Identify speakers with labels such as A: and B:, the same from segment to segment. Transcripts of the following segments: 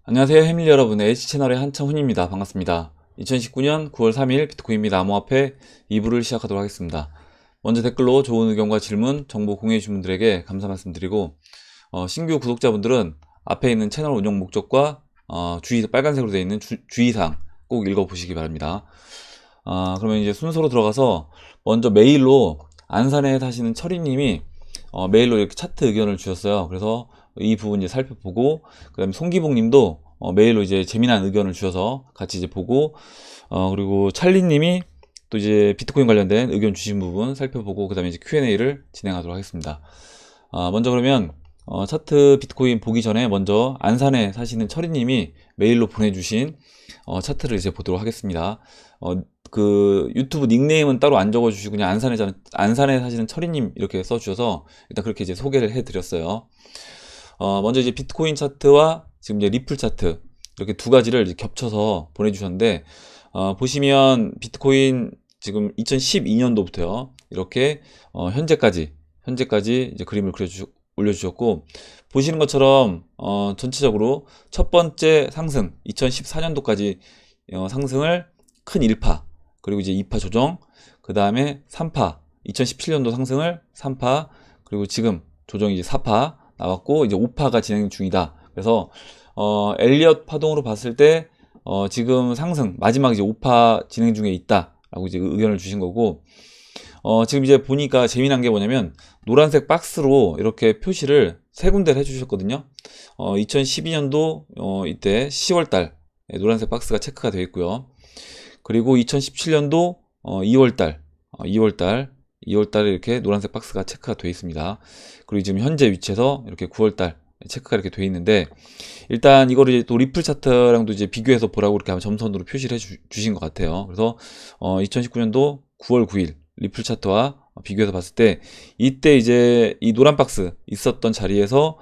A: 안녕하세요 해밀 여러분, H채널의 한창훈입니다. 반갑습니다. 2019년 9월 3일 비트코인 및 암호화폐 2부를 시작하도록 하겠습니다. 먼저 댓글로 좋은 의견과 질문, 정보 공유해주신 분들에게 감사 말씀드리고, 신규 구독자분들은 앞에 있는 채널 운영 목적과 빨간색으로 되어 있는 주의사항 꼭 읽어보시기 바랍니다. 그러면 이제 순서로 들어가서 먼저 메일로 안산에 사시는 철이님이 메일로 이렇게 차트 의견을 주셨어요. 그래서 이 부분 이제 살펴보고, 그 다음에 송기봉님도 메일로 이제 재미난 의견을 주셔서 같이 이제 보고, 그리고 찰리님이 또 이제 비트코인 관련된 의견 주신 부분 살펴보고, 그 다음에 이제 Q&A를 진행하도록 하겠습니다. 먼저 그러면 차트 비트코인 보기 전에 먼저 안산에 사시는 철이님이 메일로 보내주신 차트를 이제 보도록 하겠습니다. 그 유튜브 닉네임은 따로 안 적어주시고 그냥 안산에 사시는 철이님 이렇게 써주셔서 일단 그렇게 이제 소개를 해드렸어요. 먼저 이제 비트코인 차트와 지금 이제 리플 차트 이렇게 두 가지를 이제 겹쳐서 보내주셨는데, 보시면 비트코인 지금 2012년도부터요 이렇게 현재까지 이제 그림을 올려주셨고, 보시는 것처럼 전체적으로 첫 번째 상승 2014년도까지 상승을 큰 1파, 그리고 이제 2파 조정, 그 다음에 3파 2017년도 상승을 3파, 그리고 지금 조정이 이제 4파 나왔고 이제 5파가 진행 중이다. 그래서 엘리엇 파동으로 봤을 때 지금 상승 마지막 이제 5파 진행 중에 있다라고 이제 의견을 주신 거고, 지금 이제 보니까 재미난 게 뭐냐면 노란색 박스로 이렇게 표시를 세 군데를 해주셨거든요. 2012년도 이때 10월달 노란색 박스가 체크가 되어 있고요. 그리고 2017년도 2월달에 이렇게 노란색 박스가 체크가 되어 있습니다. 그리고 지금 현재 위치에서 이렇게 9월달 체크가 이렇게 되어 있는데, 일단 이거를 또 리플 차트랑도 이제 비교해서 보라고 이렇게 점선으로 표시를 해주신 것 같아요. 그래서 2019년도 9월 9일 리플 차트와 비교해서 봤을 때 이때 이제 이 노란 박스 있었던 자리에서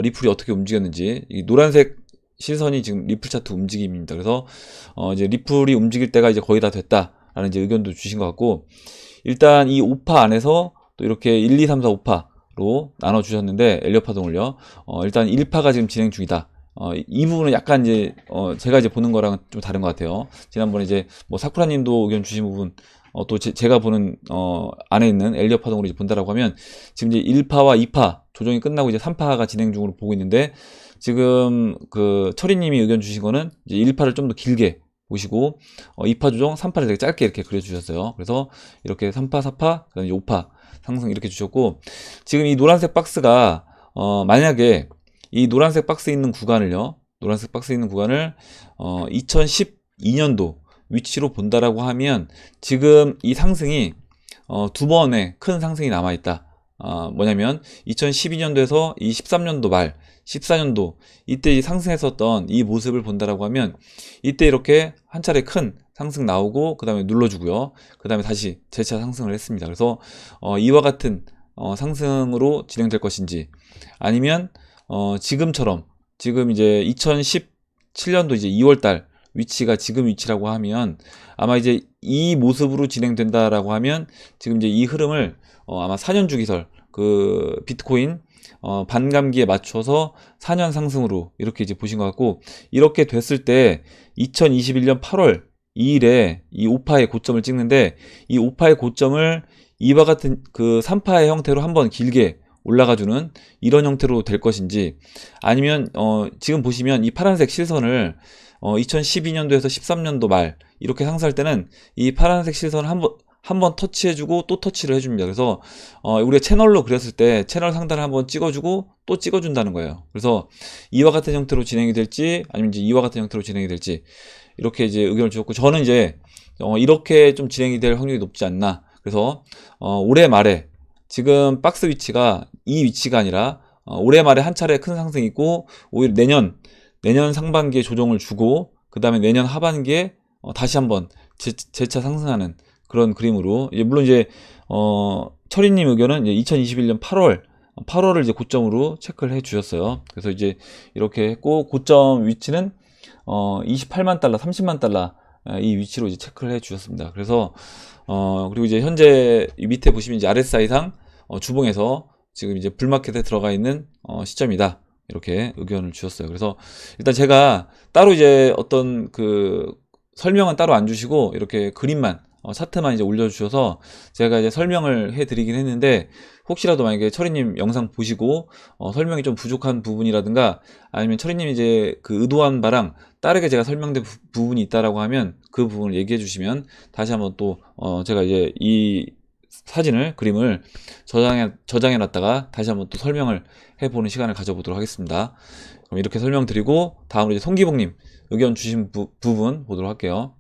A: 리플이 어떻게 움직였는지, 이 노란색 시선이 지금 리플 차트 움직임입니다. 그래서 이제 리플이 움직일 때가 이제 거의 다 됐다라는 이제 의견도 주신 것 같고, 일단 이 5파 안에서 또 이렇게 1, 2, 3, 4, 5파로 나눠 주셨는데 엘리엇 파동을요. 일단 1파가 지금 진행 중이다. 이 부분은 약간 이제 제가 이제 보는 거랑 좀 다른 것 같아요. 지난번에 이제 뭐 사쿠라님도 의견 주신 부분, 또 제가 보는 안에 있는 엘리엇 파동으로 이제 본다라고 하면 지금 이제 1파와 2파 조정이 끝나고 이제 3파가 진행 중으로 보고 있는데, 지금 그 철이님이 의견 주신 거는 이제 1파를 좀 더 길게 보시고 2파 조정, 3파를 되게 짧게 이렇게 그려주셨어요. 그래서 이렇게 3파, 4파, 그다음에 5파 상승 이렇게 주셨고, 지금 이 노란색 박스가 만약에 이 노란색 박스 있는 구간을 2012년도 위치로 본다라고 하면 지금 이 상승이 두 번의 큰 상승이 남아있다. 뭐냐면 2012년도에서 이 13년도 말 14년도 이때 상승했었던 이 모습을 본다라고 하면 이때 이렇게 한 차례 큰 상승 나오고 그 다음에 눌러주고요, 그 다음에 다시 재차 상승을 했습니다. 그래서 이와 같은 상승으로 진행될 것인지, 아니면 지금처럼 지금 이제 2017년도 이제 2월달 위치가 지금 위치라고 하면 아마 이제 이 모습으로 진행된다라고 하면 지금 이제 이 흐름을 아마 4년 주기설 그 비트코인 반감기에 맞춰서 4년 상승으로 이렇게 이제 보신 것 같고, 이렇게 됐을 때 2021년 8월 2일에 이 5파의 고점을 찍는데, 이 5파의 고점을 이와 같은 그 3파의 형태로 한번 길게 올라가주는 이런 형태로 될 것인지, 아니면 지금 보시면 이 파란색 실선을 2012년도에서 13년도 말 이렇게 상승할 때는 이 파란색 실선을 한번 터치해주고 또 터치를 해줍니다. 그래서 우리가 채널로 그렸을 때 채널 상단을 한번 찍어주고 또 찍어준다는 거예요. 그래서 이와 같은 형태로 진행이 될지 아니면 이제 이와 같은 형태로 진행이 될지 이렇게 이제 의견을 주셨고, 저는 이제 이렇게 좀 진행이 될 확률이 높지 않나. 그래서 올해 말에 지금 박스 위치가 이 위치가 아니라 올해 말에 한 차례 큰 상승이 있고, 오히려 내년 상반기에 조정을 주고 그 다음에 내년 하반기에 다시 한번 재차 상승하는 그런 그림으로, 물론 이제 철이님 의견은 이제 2021년 8월을 이제 고점으로 체크를 해 주셨어요. 그래서 이제 이렇게 했고, 고점 위치는 28만 달러, 30만 달러 이 위치로 이제 체크를 해 주셨습니다. 그래서 그리고 이제 현재 밑에 보시면 이제 RSI상 주봉에서 지금 이제 불마켓에 들어가 있는 시점이다. 이렇게 의견을 주셨어요. 그래서 일단 제가 따로 이제 어떤 그 설명은 따로 안 주시고 이렇게 그림만 차트만 이제 올려주셔서 제가 이제 설명을 해드리긴 했는데, 혹시라도 만약에 철이님 영상 보시고 설명이 좀 부족한 부분이라든가 아니면 철이님 이제 그 의도한 바랑 다르게 제가 설명된 부분이 있다라고 하면 그 부분을 얘기해 주시면 다시 한번 또 제가 이제 이 사진을 그림을 저장해 놨다가 다시 한번 또 설명을 해보는 시간을 가져보도록 하겠습니다. 그럼 이렇게 설명드리고 다음으로 이제 송기봉님 의견 주신 부분 보도록 할게요.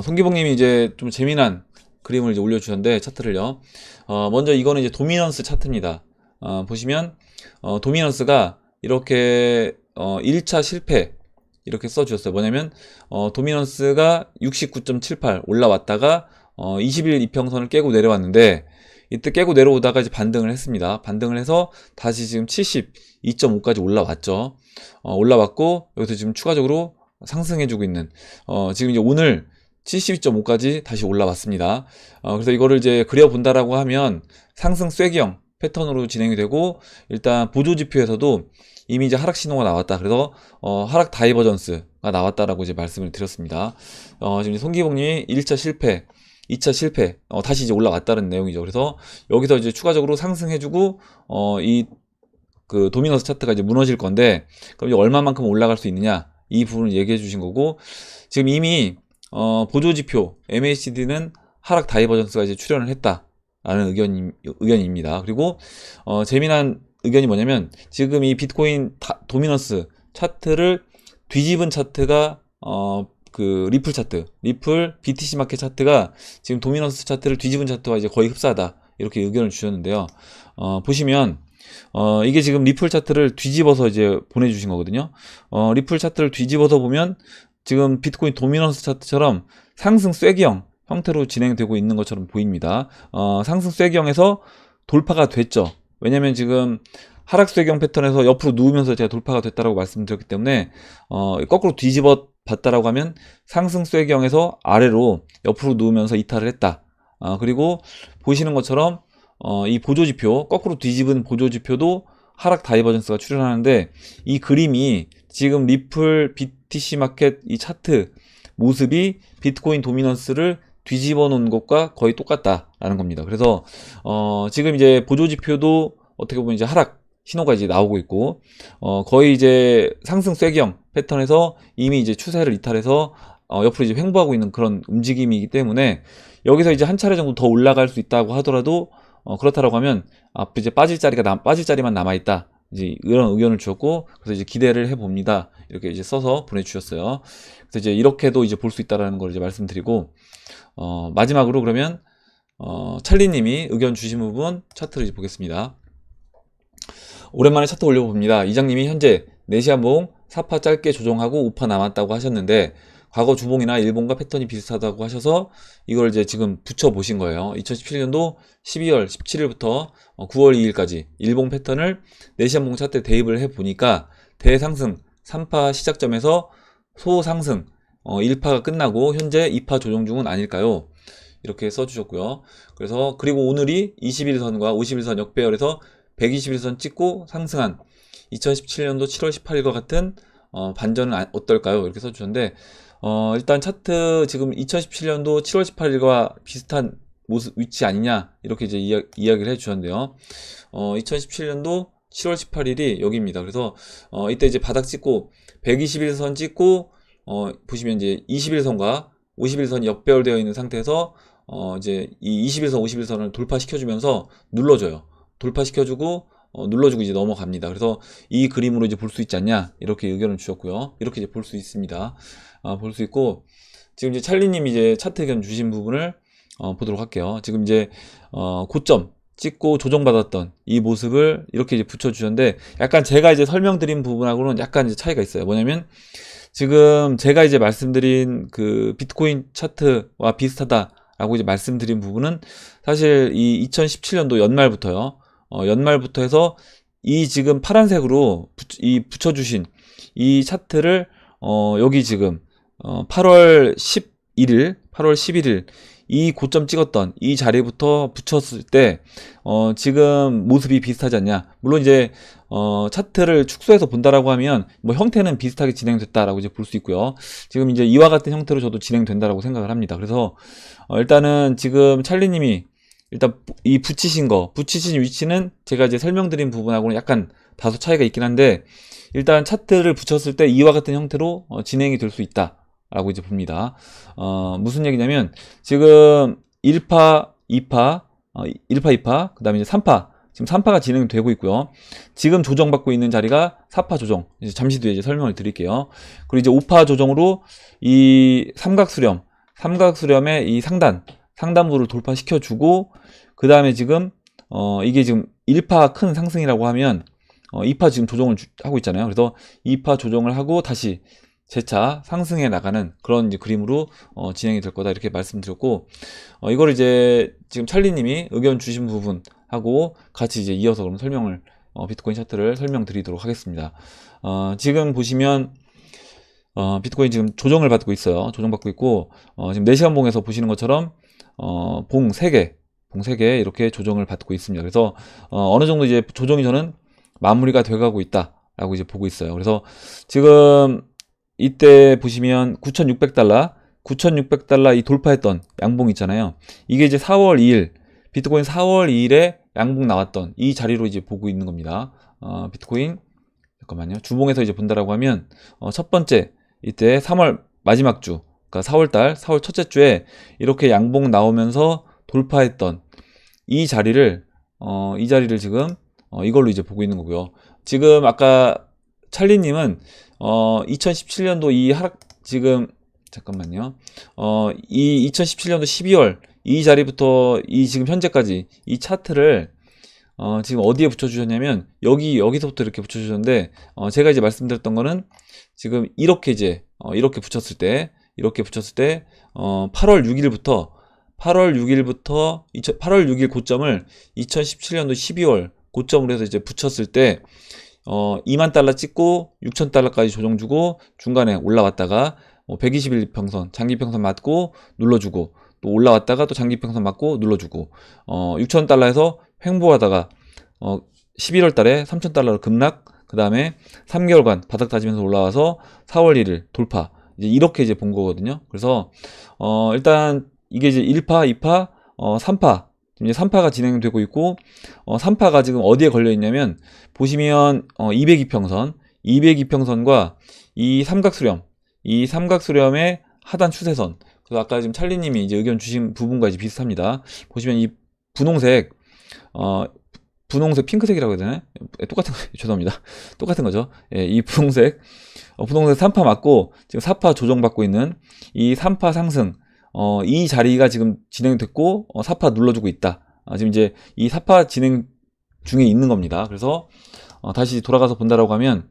A: 송기봉님이 이제 좀 재미난 그림을 이제 올려주셨는데, 차트를요. 먼저 이거는 이제 도미넌스 차트입니다. 보시면 도미넌스가 이렇게 1차 실패 이렇게 써주셨어요. 뭐냐면 도미넌스가 69.78 올라왔다가 20일 이평선을 깨고 내려왔는데, 이때 깨고 내려오다가 이제 반등을 했습니다. 반등을 해서 다시 지금 72.5까지 올라왔죠. 올라왔고 여기서 지금 추가적으로 상승해주고 있는 지금 이제 오늘 72.5까지 다시 올라왔습니다. 그래서 이거를 이제 그려본다라고 하면 상승 쐐기형 패턴으로 진행이 되고, 일단 보조지표에서도 이미 이제 하락 신호가 나왔다. 그래서 하락 다이버전스가 나왔다라고 이제 말씀을 드렸습니다. 지금 송기봉님이 1차 실패, 2차 실패, 다시 이제 올라왔다는 내용이죠. 그래서 여기서 이제 추가적으로 상승해주고 이 그 도미너스 차트가 이제 무너질 건데, 그럼 이제 얼마만큼 올라갈 수 있느냐, 이 부분을 얘기해 주신 거고, 지금 이미 보조지표 MACD는 하락 다이버전스가 이제 출현을 했다라는 의견입니다. 그리고 재미난 의견이 뭐냐면, 지금 이 비트코인 도미넌스 차트를 뒤집은 차트가 그 리플 차트, 리플 BTC 마켓 차트가 지금 도미넌스 차트를 뒤집은 차트와 이제 거의 흡사하다, 이렇게 의견을 주셨는데요. 보시면 이게 지금 리플 차트를 뒤집어서 이제 보내주신 거거든요. 리플 차트를 뒤집어서 보면 지금 비트코인 도미넌스 차트처럼 상승 쐐기형 형태로 진행되고 있는 것처럼 보입니다. 상승 쐐기형에서 돌파가 됐죠. 왜냐면 지금 하락 쐐기형 패턴에서 옆으로 누우면서 제가 돌파가 됐다라고 말씀드렸기 때문에 거꾸로 뒤집어 봤다라고 하면 상승 쐐기형에서 아래로 옆으로 누우면서 이탈을 했다. 그리고 보시는 것처럼 이 보조지표, 거꾸로 뒤집은 보조지표도 하락 다이버전스가 출현하는데, 이 그림이 지금 리플 BTC 마켓 이 차트 모습이 비트코인 도미넌스를 뒤집어 놓은 것과 거의 똑같다라는 겁니다. 그래서 지금 이제 보조지표도 어떻게 보면 이제 하락 신호가 이제 나오고 있고, 거의 이제 상승 쐐기형 패턴에서 이미 이제 추세를 이탈해서 옆으로 이제 횡보하고 있는 그런 움직임이기 때문에, 여기서 이제 한 차례 정도 더 올라갈 수 있다고 하더라도 그렇다라고 하면 앞에 이제 빠질 자리만 남아 있다, 이제 이런 의견을 주셨고, 그래서 이제 기대를 해봅니다, 이렇게 이제 써서 보내주셨어요. 그래서 이제 이렇게도 이제 볼 수 있다라는 걸 이제 말씀드리고, 마지막으로 그러면 찰리님이 의견 주신 부분 차트를 이제 보겠습니다. 오랜만에 차트 올려봅니다. 이장님이 현재 4시 한봉 4파 짧게 조정하고 5파 남았다고 하셨는데, 과거 주봉이나 일봉과 패턴이 비슷하다고 하셔서 이걸 이제 지금 붙여보신 거예요. 2017년도 12월 17일부터 9월 2일까지 일봉 패턴을 4시 한봉 차트에 대입을 해보니까 대상승 3파 시작점에서 소상승 1파가 끝나고 현재 2파 조정 중은 아닐까요? 이렇게 써주셨고요. 그래서 그리고 오늘이 21선과 51선 역배열에서 121선 찍고 상승한 2017년도 7월 18일과 같은 반전은 어떨까요? 이렇게 써주셨는데, 일단 차트 지금 2017년도 7월 18일과 비슷한 모습 위치 아니냐, 이렇게 이제 이야기를 해주셨는데요. 2017년도 7월 18일이 여기입니다. 그래서 이때 이제 바닥 찍고 121선 찍고 보시면 이제 21선과 51선이 역배열되어 있는 상태에서 이제 이 21선, 51선을 돌파시켜주면서 눌러줘요. 돌파시켜주고 눌러주고 이제 넘어갑니다. 그래서 이 그림으로 이제 볼 수 있지 않냐, 이렇게 의견을 주셨고요. 이렇게 이제 볼 수 있습니다. 볼 수 있고, 지금 이제 찰리님이 이제 차트 의견 주신 부분을 보도록 할게요. 지금 이제 고점 찍고 조정받았던 이 모습을 이렇게 이제 붙여주셨는데, 약간 제가 이제 설명드린 부분하고는 약간 이제 차이가 있어요. 뭐냐면 지금 제가 이제 말씀드린 그 비트코인 차트와 비슷하다라고 이제 말씀드린 부분은 사실 이 2017년도 연말부터요. 연말부터 해서 이 지금 파란색으로 붙여주신 이 차트를 여기 지금 8월 11일 이 고점 찍었던 이 자리부터 붙였을 때 지금 모습이 비슷하지 않냐. 물론 이제 차트를 축소해서 본다라고 하면 뭐 형태는 비슷하게 진행됐다라고 이제 볼 수 있고요. 지금 이제 이와 같은 형태로 저도 진행된다라고 생각을 합니다. 그래서 일단은 지금 찰리님이 일단 이 붙이신 위치는 제가 이제 설명드린 부분하고는 약간 다소 차이가 있긴 한데, 일단 차트를 붙였을 때 이와 같은 형태로 진행이 될 수 있다라고 이제 봅니다. 무슨 얘기냐면 지금 1파, 2파, 1파, 2파, 그 다음에 이제 3파, 지금 3파가 진행되고 있고요. 지금 조정받고 있는 자리가 4파 조정. 이제 잠시 뒤에 이제 설명을 드릴게요. 그리고 이제 5파 조정으로 이 삼각수렴의 이 상단부를 돌파시켜주고, 그 다음에 지금 이게 지금 1파 큰 상승이라고 하면 2파 지금 조정을 하고 있잖아요. 그래서 2파 조정을 하고 다시 재차 상승해 나가는 그런 이제 그림으로 진행이 될 거다, 이렇게 말씀드렸고, 이걸 이제 지금 찰리님이 의견 주신 부분하고 같이 이제 이어서 그럼 설명을 비트코인 차트를 설명드리도록 하겠습니다. 지금 보시면 비트코인 지금 조정을 받고 있어요. 조정받고 있고, 지금 4시간 봉에서 보시는 것처럼 봉 3개 이렇게 조정을 받고 있습니다. 그래서 어느 정도 이제 조정이 저는 마무리가 돼가고 있다라고 이제 보고 있어요. 그래서 지금 이때 보시면 9,600달러 이 돌파했던 양봉 있잖아요. 이게 이제 4월 2일 비트코인 4월 2일에 양봉 나왔던 이 자리로 이제 보고 있는 겁니다. 비트코인 잠깐만요. 주봉에서 이제 본다라고 하면 첫 번째 이때 3월 마지막 주, 그러니까 4월 첫째 주에 이렇게 양봉 나오면서 돌파했던 이 자리를 지금 이걸로 이제 보고 있는 거고요. 지금 아까 찰리님은 2017년도 이 하락, 지금 잠깐만요. 이 2017년도 12월 이 자리부터 이 지금 현재까지 이 차트를 지금 어디에 붙여주셨냐면 여기서부터 이렇게 붙여주셨는데, 제가 이제 말씀드렸던 거는 지금 이렇게 붙였을 때 8월 6일 고점을 2017년도 12월 고점으로 해서 이제 붙였을 때 2만 달러 찍고 6천 달러까지 조정 주고 중간에 올라왔다가 120일 평선, 장기 평선 맞고 눌러주고 또 올라왔다가 또 장기 평선 맞고 눌러주고 6천 달러에서 횡보하다가 11월 달에 3천 달러로 급락, 그 다음에 3개월간 바닥 다지면서 올라와서 4월 1일 돌파, 이제 이렇게 이제 본 거거든요. 그래서 일단 이게 이제 1파, 2파, 3파, 이제 3파가 진행되고 있고, 3파가 지금 어디에 걸려 있냐면 보시면 202평선과 이 삼각수렴의 하단 추세선. 그래서 아까 지금 찰리님이 이제 의견 주신 부분과 이제 비슷합니다. 보시면 이 분홍색 핑크색이라고 해야 되나요? 똑같은 거, 죄송합니다. 똑같은 거죠. 예, 이 분홍색 3파 맞고 지금 4파 조정받고 있는 이 3파 상승, 이 자리가 지금 진행됐고 4파 눌러주고 있다. 지금 이제 이 4파 진행 중에 있는 겁니다. 그래서 다시 돌아가서 본다라고 하면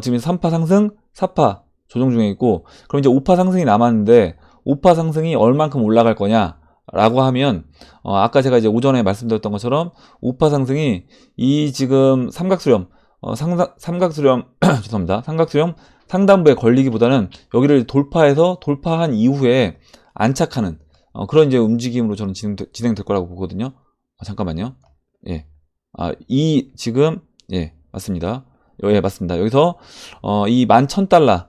A: 지금 3파 상승, 4파 조정 중에 있고, 그럼 이제 5파 상승이 남았는데 5파 상승이 얼만큼 올라갈 거냐 라고 하면 아까 제가 이제 오전에 말씀드렸던 것처럼 5파 상승이 이 지금 삼각수렴 죄송합니다. 삼각수렴 상단부에 걸리기보다는 여기를 돌파한 이후에 안착하는 그런 이제 움직임으로 저는 진행될 거라고 보거든요. 잠깐만요. 예. 지금 예, 맞습니다. 예, 맞습니다. 여기서 이 11,000달러,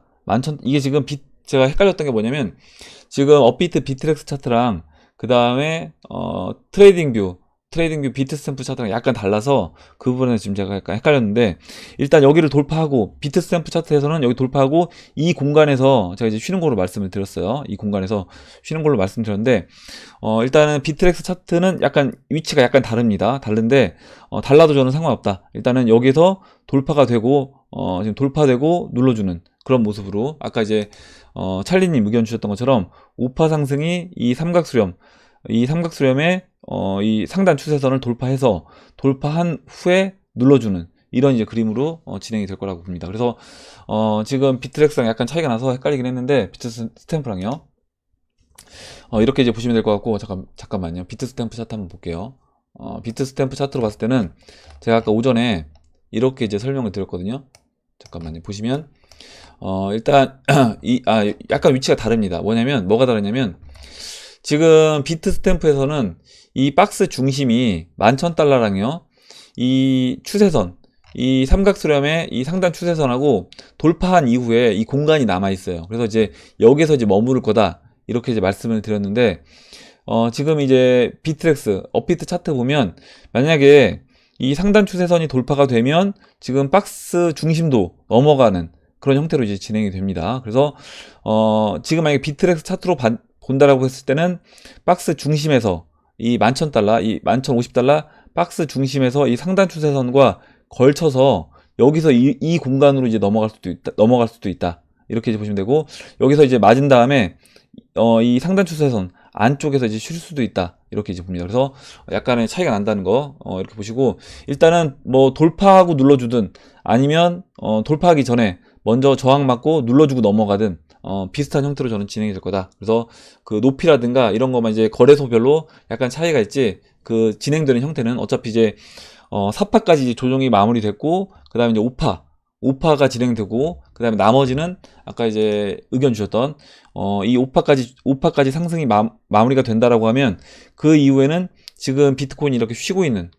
A: 이게 지금 제가 헷갈렸던 게 뭐냐면 지금 업비트 비트렉스 차트랑 그 다음에 트레이딩뷰 비트스탬프 차트랑 약간 달라서 그 부분에 지금 제가 약간 헷갈렸는데, 일단 여기를 돌파하고 비트스탬프 차트에서는 여기 돌파하고 이 공간에서 제가 이제 쉬는 걸로 말씀을 드렸어요. 이 공간에서 쉬는 걸로 말씀드렸는데, 일단은 비트렉스 차트는 약간 위치가 약간 다른데 달라도 저는 상관없다. 일단은 여기서 돌파가 되고 지금 돌파되고 눌러주는 그런 모습으로 아까 이제 찰리님 의견 주셨던 것처럼 5파 상승이 이 삼각수렴의 이 상단 추세선을 돌파한 후에 눌러주는 이런 이제 그림으로 진행이 될 거라고 봅니다. 그래서 지금 비트렉스랑 약간 차이가 나서 헷갈리긴 했는데, 비트스탬프랑요. 이렇게 이제 보시면 될 것 같고, 잠깐만요. 비트스탬프 차트 한번 볼게요. 비트스탬프 차트로 봤을 때는 제가 아까 오전에 이렇게 이제 설명을 드렸거든요. 잠깐만요. 보시면 일단 약간 위치가 다릅니다. 뭐가 다르냐면 지금 비트 스탬프에서는 이 박스 중심이 11,000달러랑요. 이 추세선, 이 삼각수렴의 이 상단 추세선하고 돌파한 이후에 이 공간이 남아 있어요. 그래서 이제 여기서 이제 머무를 거다. 이렇게 이제 말씀을 드렸는데, 지금 이제 비트렉스, 업비트 차트 보면 만약에 이 상단 추세선이 돌파가 되면 지금 박스 중심도 넘어가는 그런 형태로 이제 진행이 됩니다. 그래서 지금 만약에 비트렉스 차트로 본다라고 했을 때는 박스 중심에서 이 11,000달러, 이 11,050달러 박스 중심에서 이 상단 추세선과 걸쳐서 여기서 이 공간으로 이제 넘어갈 수도 있다. 이렇게 이제 보시면 되고, 여기서 이제 맞은 다음에 이 상단 추세선 안쪽에서 이제 쉴 수도 있다. 이렇게 이제 봅니다. 그래서 약간의 차이가 난다는 거 이렇게 보시고, 일단은 뭐 돌파하고 눌러주든 아니면 돌파하기 전에 먼저 저항 맞고 눌러주고 넘어가든 비슷한 형태로 저는 진행이 될 거다. 그래서 그 높이라든가 이런 것만 이제 거래소별로 약간 차이가 있지, 그 진행되는 형태는 어차피 이제 4파까지 이제 조정이 마무리됐고, 그 다음에 이제 5파가 진행되고, 그 다음에 나머지는 아까 이제 의견 주셨던 이 5파까지 상승이 마무리가 된다라고 하면, 그 이후에는 지금 비트코인이 이렇게 쉬고 있는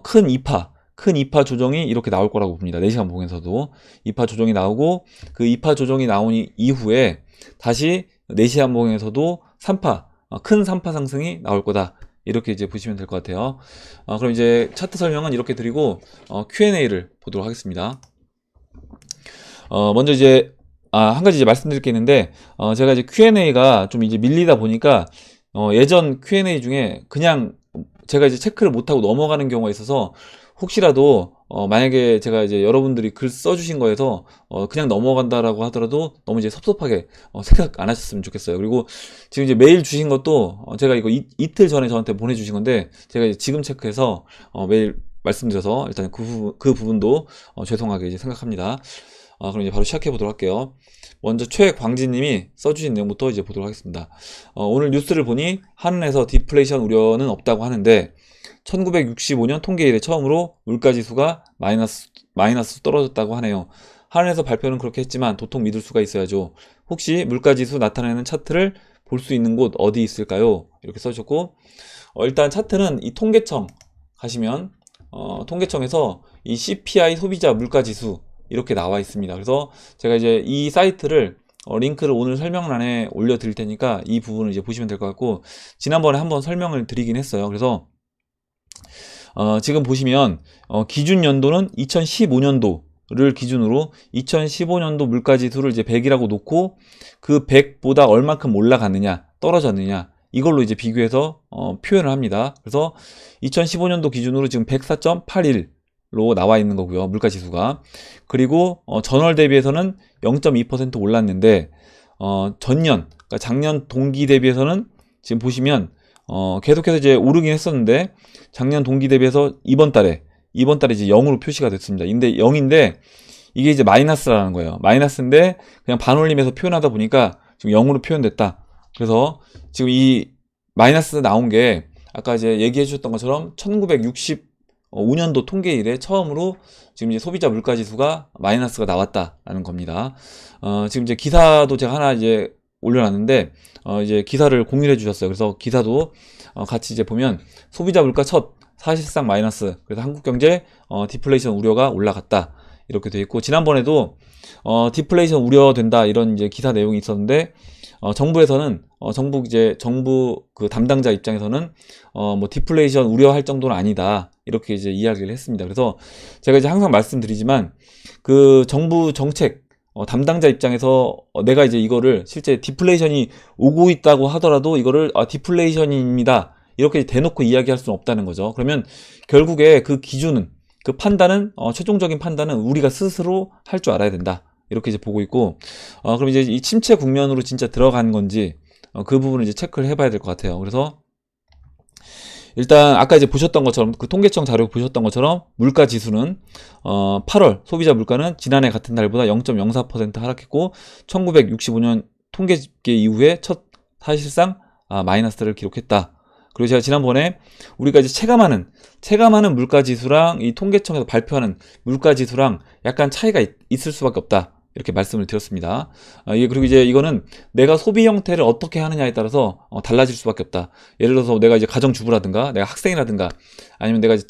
A: 큰 2파 조정이 이렇게 나올 거라고 봅니다. 4시간 봉에서도 2파 조정이 나오고, 그 2파 조정이 나온 이후에 다시 4시간 봉에서도 3파, 큰 3파 상승이 나올 거다. 이렇게 이제 보시면 될 것 같아요. 그럼 이제 차트 설명은 이렇게 드리고 Q&A를 보도록 하겠습니다. 먼저 이제 한 가지 이제 말씀드릴 게 있는데, 제가 이제 Q&A가 좀 이제 밀리다 보니까 예전 Q&A 중에 그냥 제가 이제 체크를 못하고 넘어가는 경우가 있어서, 혹시라도 만약에 제가 이제 여러분들이 글 써주신 거에서 그냥 넘어간다라고 하더라도 너무 이제 섭섭하게 생각 안 하셨으면 좋겠어요. 그리고 지금 이제 메일 주신 것도 제가 이거 이틀 전에 저한테 보내주신 건데, 제가 이제 지금 체크해서 메일 말씀드려서 일단 그 부분도 죄송하게 이제 생각합니다. 그럼 이제 바로 시작해 보도록 할게요. 먼저 최광진님이 써주신 내용부터 이제 보도록 하겠습니다. 오늘 뉴스를 보니 한은에서 디플레이션 우려는 없다고 하는데, 1965년 통계 이래 처음으로 물가지수가 마이너스 떨어졌다고 하네요. 한은에서 발표는 그렇게 했지만 도통 믿을 수가 있어야죠. 혹시 물가지수 나타내는 차트를 볼 수 있는 곳 어디 있을까요? 이렇게 써주셨고, 일단 차트는 이 통계청 가시면 통계청에서 이 CPI 소비자 물가지수 이렇게 나와 있습니다. 그래서 제가 이제 이 사이트를 링크를 오늘 설명란에 올려 드릴 테니까 이 부분을 이제 보시면 될 것 같고, 지난번에 한번 설명을 드리긴 했어요. 그래서 지금 보시면 기준 연도는 2015년도를 기준으로 2015년도 물가지수를 이제 100이라고 놓고, 그 100보다 얼만큼 올라갔느냐 떨어졌느냐 이걸로 이제 비교해서 표현을 합니다. 그래서 2015년도 기준으로 지금 104.81로 나와 있는 거고요, 물가지수가. 그리고 전월 대비해서는 0.2% 올랐는데, 전년, 그러니까 작년 동기 대비해서는 지금 보시면 계속해서 이제 오르긴 했었는데, 작년 동기 대비해서 이번 달에 이제 0으로 표시가 됐습니다. 근데 0인데 이게 이제 마이너스라는 거예요. 마이너스인데 그냥 반올림해서 표현하다 보니까 지금 0으로 표현됐다. 그래서 지금 이 마이너스 나온 게 아까 이제 얘기해 주셨던 것처럼 1965년도 통계 이래 처음으로 지금 이제 소비자 물가지수가 마이너스가 나왔다라는 겁니다. 지금 이제 기사도 제가 하나 이제 올려놨는데 이제 기사를 공유해 주셨어요. 그래서 기사도 같이 이제 보면 소비자 물가 첫 사실상 마이너스, 그래서 한국 경제 디플레이션 우려가 올라갔다 이렇게 돼 있고, 지난번에도 디플레이션 우려된다 이런 이제 기사 내용이 있었는데, 정부에서는 정부 그 담당자 입장에서는 뭐 디플레이션 우려할 정도는 아니다 이렇게 이제 이야기를 했습니다. 그래서 제가 이제 항상 말씀드리지만, 그 정부 정책 담당자 입장에서 내가 이제 이거를 실제 디플레이션이 오고 있다고 하더라도 이거를 디플레이션입니다 이렇게 대놓고 이야기할 수는 없다는 거죠. 그러면 결국에 그 기준은, 그 판단은 최종적인 판단은 우리가 스스로 할 줄 알아야 된다 이렇게 이제 보고 있고, 그럼 이제 이 침체 국면으로 진짜 들어간 건지 그 부분을 이제 체크를 해봐야 될 것 같아요. 그래서 일단 아까 이제 보셨던 것처럼, 그 통계청 자료 보셨던 것처럼 물가 지수는 8월 소비자 물가는 지난해 같은 달보다 0.04% 하락했고, 1965년 통계집계 이후에 첫 사실상 마이너스를 기록했다. 그리고 제가 지난번에 우리가 이제 체감하는 물가 지수랑 이 통계청에서 발표하는 물가 지수랑 약간 차이가 있을 수밖에 없다 이렇게 말씀을 드렸습니다. 이게 그리고 이제 이거는 내가 소비 형태를 어떻게 하느냐에 따라서 달라질 수밖에 없다. 예를 들어서 내가 이제 가정주부라든가, 내가 학생이라든가, 아니면 내가 이제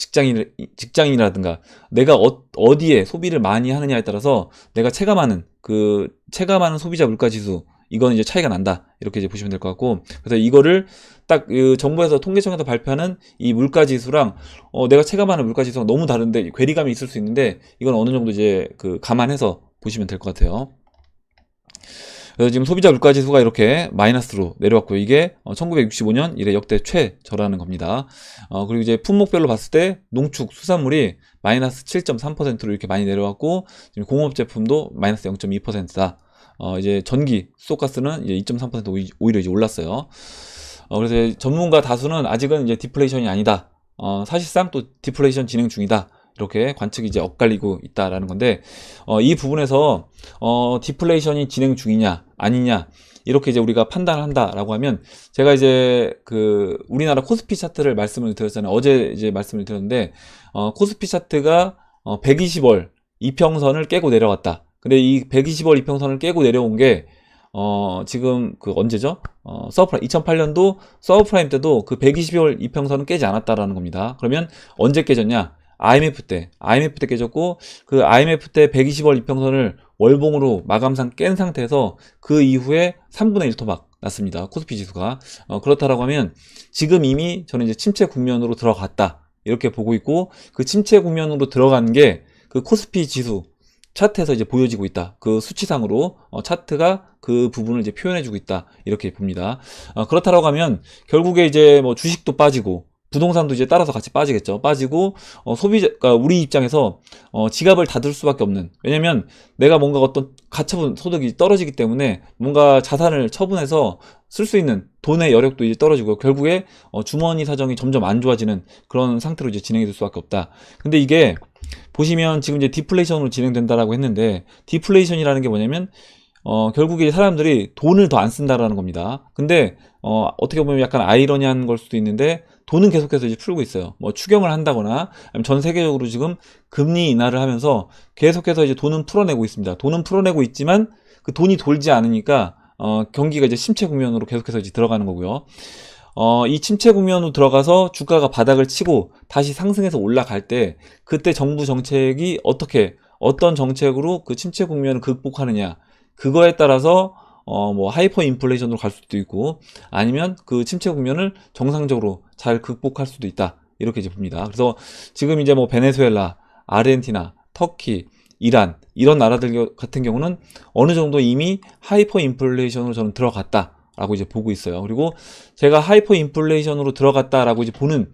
A: 직장인이라든가, 내가 어디에 소비를 많이 하느냐에 따라서 내가 체감하는 소비자 물가 지수, 이거는 이제 차이가 난다. 이렇게 이제 보시면 될 것 같고, 그래서 이거를 딱 정부에서 통계청에서 발표하는 이 물가 지수랑 내가 체감하는 물가 지수가 너무 다른데 괴리감이 있을 수 있는데, 이건 어느 정도 이제 감안해서 보시면 될 것 같아요. 그래서 지금 소비자 물가 지수가 이렇게 마이너스로 내려왔고요. 이게 1965년 이래 역대 최저라는 겁니다. 그리고 이제 품목별로 봤을 때 농축 수산물이 마이너스 7.3%로 이렇게 많이 내려왔고, 지금 공업 제품도 마이너스 0.2%다. 이제 전기, 수도가스는 이제 2.3% 오히려 이제 올랐어요. 그래서 전문가 다수는 아직은 이제 디플레이션이 아니다. 사실상 또 디플레이션 진행 중이다. 이렇게 관측이 이제 엇갈리고 있다라는 건데, 이 부분에서 디플레이션이 진행 중이냐 아니냐 이렇게 이제 우리가 판단을 한다라고 하면, 제가 이제 우리나라 코스피 차트를 말씀을 드렸잖아요. 어제 이제 말씀을 드렸는데, 코스피 차트가 120월 이평선을 깨고 내려갔다. 근데 이 120월 이평선을 깨고 내려온 게 지금 언제죠? 2008년도 서브프라임 때도 120월 이평선은 깨지 않았다라는 겁니다. 그러면 언제 깨졌냐? IMF 때 깨졌고, IMF 때 120월 이평선을 월봉으로 마감상 깬 상태에서 그 이후에 3분의 1 토막 났습니다. 코스피 지수가. 그렇다라고 하면 지금 이미 저는 이제 침체 국면으로 들어갔다. 이렇게 보고 있고, 그 침체 국면으로 들어간 게 코스피 지수 차트에서 이제 보여지고 있다. 수치상으로 차트가 그 부분을 이제 표현해주고 있다. 이렇게 봅니다. 그렇다라고 하면 결국에 이제 뭐 주식도 빠지고 부동산도 이제 따라서 같이 빠지겠죠. 빠지고 그러니까 우리 입장에서 지갑을 닫을 수밖에 없는. 왜냐면 내가 뭔가 어떤 가처분 소득이 떨어지기 때문에 뭔가 자산을 처분해서 쓸 수 있는 돈의 여력도 이제 떨어지고, 결국에 주머니 사정이 점점 안 좋아지는 그런 상태로 이제 진행이 될 수밖에 없다. 근데 이게 보시면 지금 이제 디플레이션으로 진행된다라고 했는데, 디플레이션이라는 게 뭐냐면 결국에 사람들이 돈을 더 안 쓴다라는 겁니다. 근데 어떻게 보면 약간 아이러니한 걸 수도 있는데, 돈은 계속해서 이제 풀고 있어요. 뭐 추경을 한다거나, 아니면 전 세계적으로 지금 금리 인하를 하면서 계속해서 이제 돈은 풀어내고 있습니다. 돈은 풀어내고 있지만 그 돈이 돌지 않으니까 경기가 이제 침체 국면으로 계속해서 이제 들어가는 거고요. 이 침체 국면으로 들어가서 주가가 바닥을 치고 다시 상승해서 올라갈 때, 그때 정부 정책이 어떤 정책으로 그 침체 국면을 극복하느냐, 그거에 따라서 뭐 하이퍼 인플레이션으로 갈 수도 있고, 아니면 그 침체 국면을 정상적으로 잘 극복할 수도 있다. 이렇게 이제 봅니다. 그래서 지금 이제 뭐 베네수엘라, 아르헨티나, 터키, 이란 이런 나라들 같은 경우는 어느 정도 이미 하이퍼 인플레이션으로 저는 들어갔다 라고 이제 보고 있어요. 그리고 제가 하이퍼 인플레이션으로 들어갔다라고 이제 보는